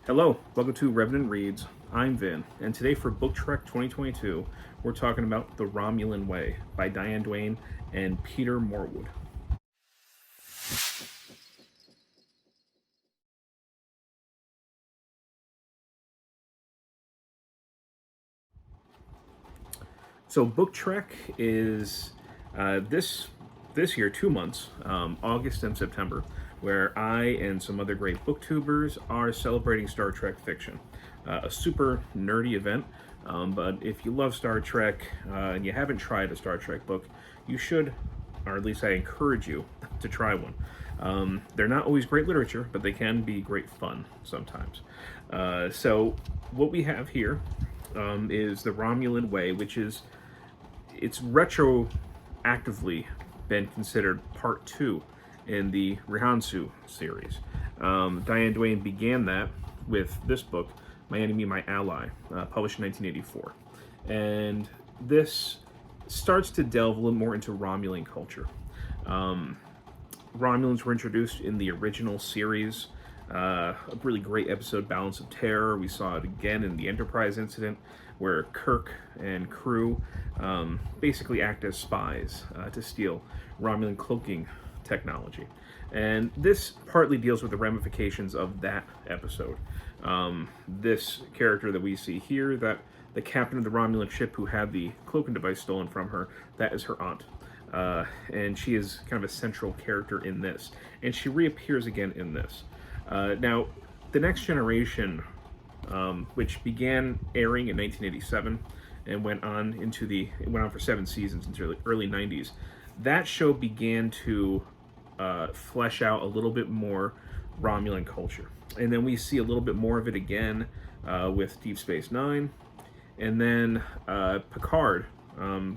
Hello, welcome to Revenant Reads. I'm Vin, and today for Book Trek 2022, we're talking about The Romulan Way by Diane, Duane, and Peter Morwood. So Book Trek is this year 2 months, August and September, where I and some other great booktubers are celebrating Star Trek fiction. A super nerdy event, but if you love Star Trek and you haven't tried a Star Trek book, you should, or at least I encourage you to try one. They're not always great literature, but they can be great fun sometimes. So what we have here is The Romulan Way, which is it's retroactively been considered part two in the Rihansu series. Diane Duane began that with this book, My Enemy, My Ally, published in 1984. And this starts to delve a little more into Romulan culture. Romulans were introduced in the original series. A really great episode, Balance of Terror. We saw it again in the Enterprise incident, where Kirk and crew basically act as spies to steal Romulan cloaking technology. And this partly deals with the ramifications of that episode. This character that we see here, that the captain of the Romulan ship who had the cloaking device stolen from her, that is her aunt. And she is kind of a central character in this. And she reappears again in this. Now, The Next Generation, which began airing in 1987 and went on for 7 seasons into the early 90s, that show began to flesh out a little bit more Romulan culture. And then we see a little bit more of it again with Deep Space Nine, and then Picard,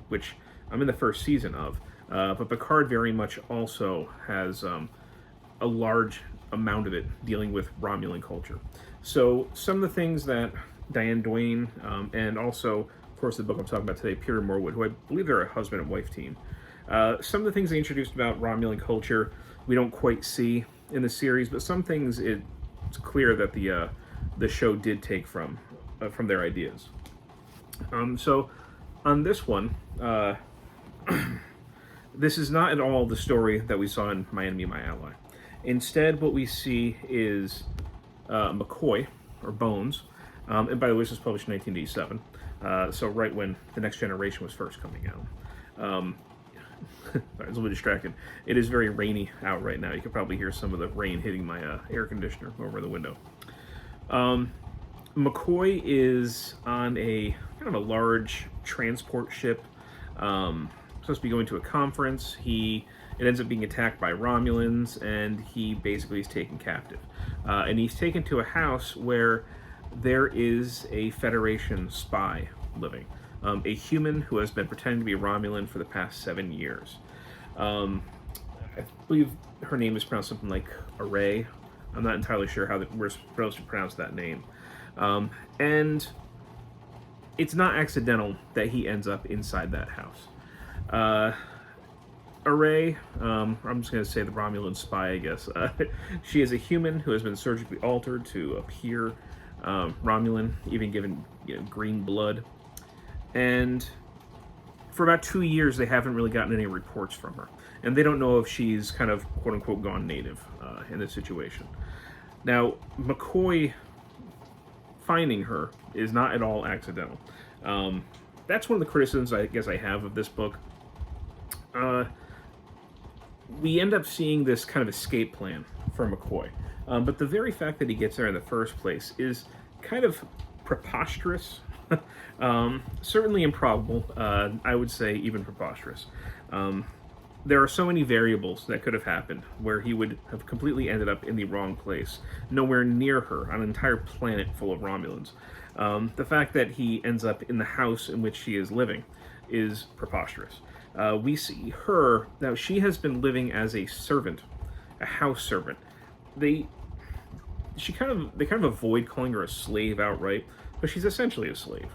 which I'm in the first season of. But Picard very much also has a large amount of it dealing with Romulan culture. So some of the things that Diane Duane and also, of course, the book I'm talking about today, Peter Morwood, who I believe they're a husband and wife team. Some of the things they introduced about Romulan culture we don't quite see in the series, but some things it's clear that the show did take from their ideas. So on this one, this is not at all the story that we saw in My Enemy, My Ally. Instead, what we see is McCoy, or Bones, and by the way, this was published in 1987, so right when The Next Generation was first coming out. I was a little bit distracted. It is very rainy out right now. You can probably hear some of the rain hitting my air conditioner over the window. McCoy is on a kind of a large transport ship, supposed to be going to a conference. It ends up being attacked by Romulans, and he basically is taken captive. And he's taken to a house where there is a Federation spy living. A human who has been pretending to be a Romulan for the past 7 years. I believe her name is pronounced something like Array. I'm not entirely sure how we're supposed to pronounce that name. And it's not accidental that he ends up inside that house. Array, I'm just going to say the Romulan spy, I guess. She is a human who has been surgically altered to appear Romulan, even given green blood. And for about 2 years, they haven't really gotten any reports from her. And they don't know if she's kind of, quote-unquote, gone native in this situation. Now, McCoy finding her is not at all accidental. That's one of the criticisms I guess I have of this book. We end up seeing this kind of escape plan for McCoy. But the very fact that he gets there in the first place is kind of preposterous. Certainly improbable. I would say even preposterous. There are so many variables that could have happened where he would have completely ended up in the wrong place, nowhere near her, on an entire planet full of Romulans. The fact that he ends up in the house in which she is living is preposterous. We see her, now she has been living as a servant, a house servant. They kind of avoid calling her a slave outright, but she's essentially a slave.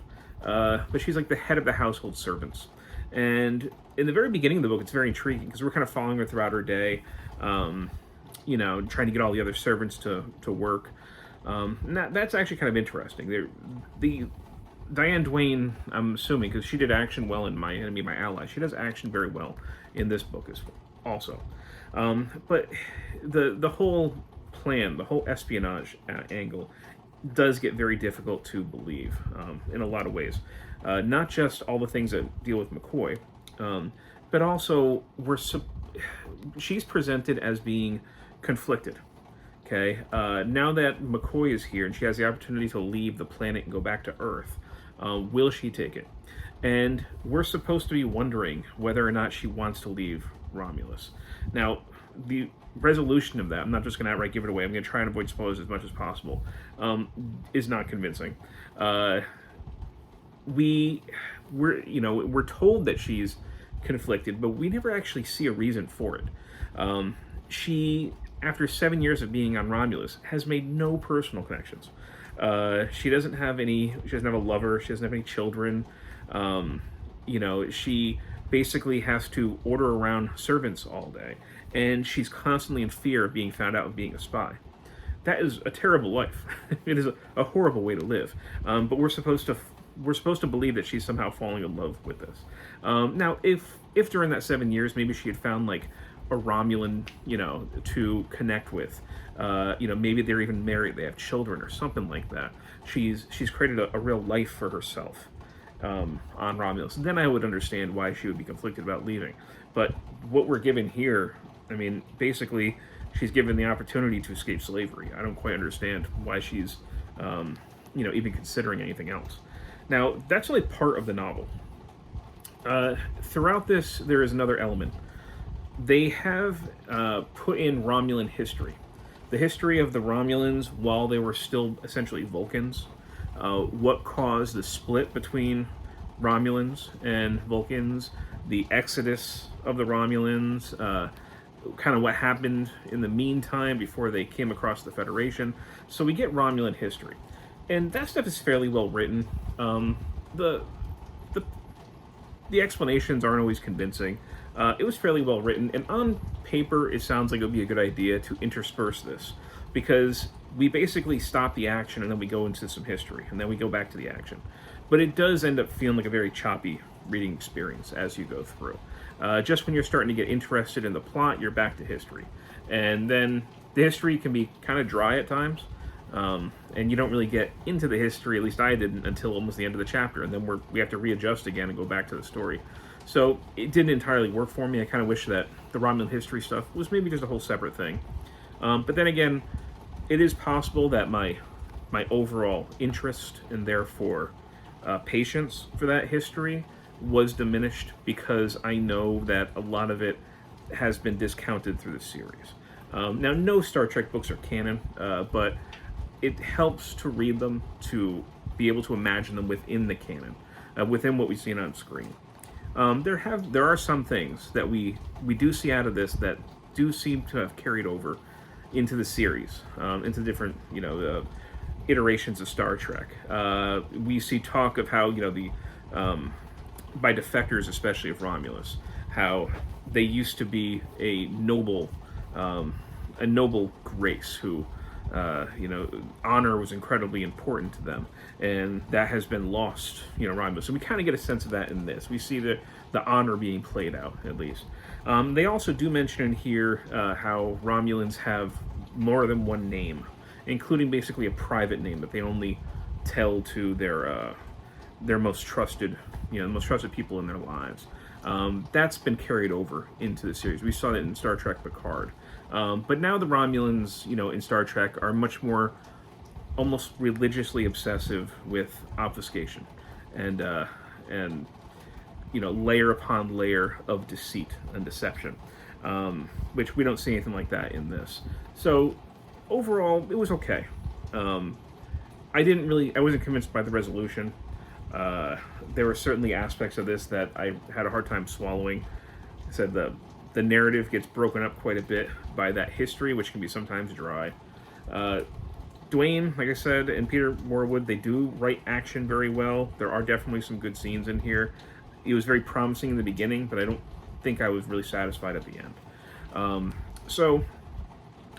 But she's like the head of the household servants. And in the very beginning of the book, it's very intriguing because we're kind of following her throughout her day, trying to get all the other servants to work. And that's actually kind of interesting. The Diane Duane, I'm assuming, because she did action well in My Enemy, My Ally. She does action very well in this book as well, also. But the whole plan, the whole espionage angle, does get very difficult to believe in a lot of ways. Not just all the things that deal with McCoy, but also she's presented as being conflicted. Okay, now that McCoy is here and she has the opportunity to leave the planet and go back to Earth, will she take it? And we're supposed to be wondering whether or not she wants to leave Romulus. Now, the resolution of that, I'm not just going to outright give it away, I'm going to try and avoid spoilers as much as possible, is not convincing. We're told that she's conflicted, but we never actually see a reason for it. She, after 7 years of being on Romulus, has made no personal connections. She doesn't have a lover, she doesn't have any children. She basically has to order around servants all day, and she's constantly in fear of being found out of being a spy. That is a terrible life. It is a horrible way to live. But we're supposed to believe that she's somehow falling in love with this. Now, if during that 7 years maybe she had found like a Romulan, to connect with, maybe they're even married, they have children or something like that. She's created a real life for herself on Romulus. Then I would understand why she would be conflicted about leaving. But what we're given here, I mean, basically, she's given the opportunity to escape slavery. I don't quite understand why she's, even considering anything else. Now, that's only part of the novel. Throughout this, there is another element. They have put in Romulan history. The history of the Romulans while they were still essentially Vulcans. What caused the split between Romulans and Vulcans, the exodus of the Romulans, kind of what happened in the meantime before they came across the Federation. So we get Romulan history. And that stuff is fairly well written. The explanations aren't always convincing. It was fairly well written, and on paper it sounds like it would be a good idea to intersperse this, because we basically stop the action and then we go into some history, and then we go back to the action. But it does end up feeling like a very choppy reading experience as you go through. Just when you're starting to get interested in the plot, you're back to history. And then the history can be kind of dry at times, and you don't really get into the history, at least I didn't, until almost the end of the chapter, and then we have to readjust again and go back to the story. So it didn't entirely work for me. I kind of wish that the Romulan history stuff was maybe just a whole separate thing. But then again, it is possible that my overall interest and therefore patience for that history was diminished because I know that a lot of it has been discounted through the series. Now, no Star Trek books are canon, but it helps to read them, to be able to imagine them within the canon, within what we've seen on screen. There are some things that we do see out of this that do seem to have carried over into the series, into different iterations of Star Trek. We see talk of how by defectors, especially of Romulus, how they used to be a noble race who honor was incredibly important to them, and that has been lost, Romulus. So we kind of get a sense of that in this. We see the honor being played out, at least. They also do mention in here how Romulans have more than one name, including basically a private name that they only tell to their most trusted, the most trusted people in their lives. That's been carried over into the series. We saw that in Star Trek Picard. But now the Romulans, in Star Trek are much more almost religiously obsessive with obfuscation and layer upon layer of deceit and deception, which we don't see anything like that in this. So overall, it was okay. I wasn't convinced by the resolution. There were certainly aspects of this that I had a hard time swallowing. I said the narrative gets broken up quite a bit by that history, which can be sometimes dry. Duane, like I said, and Peter Morwood, they do write action very well. There are definitely some good scenes in here. It was very promising in the beginning, but I don't think I was really satisfied at the end. So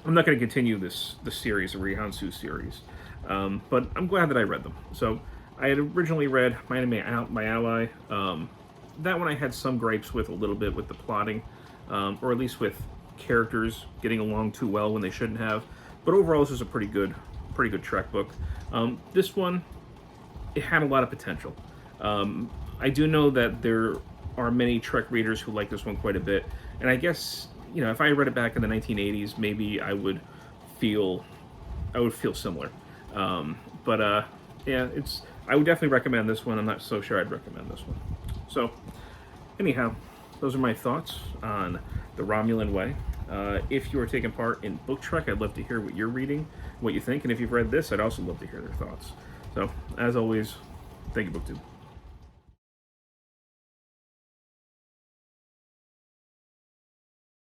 I'm not going to continue this series, the Rihansu series, but I'm glad that I read them. So I had originally read My Enemy, My Ally. That one I had some gripes with a little bit with the plotting, or at least with characters getting along too well when they shouldn't have. But overall, this was a pretty good Trek book. This one, it had a lot of potential. I do know that there are many Trek readers who like this one quite a bit, and I guess, you know, if I read it back in the 1980s, maybe I would feel similar. Yeah, I would definitely recommend this one. I'm not so sure I'd recommend this one. So, anyhow, those are my thoughts on the Romulan Way. If you are taking part in Book Trek, I'd love to hear what you're reading, what you think, and if you've read this, I'd also love to hear their thoughts. So, as always, thank you, BookTube.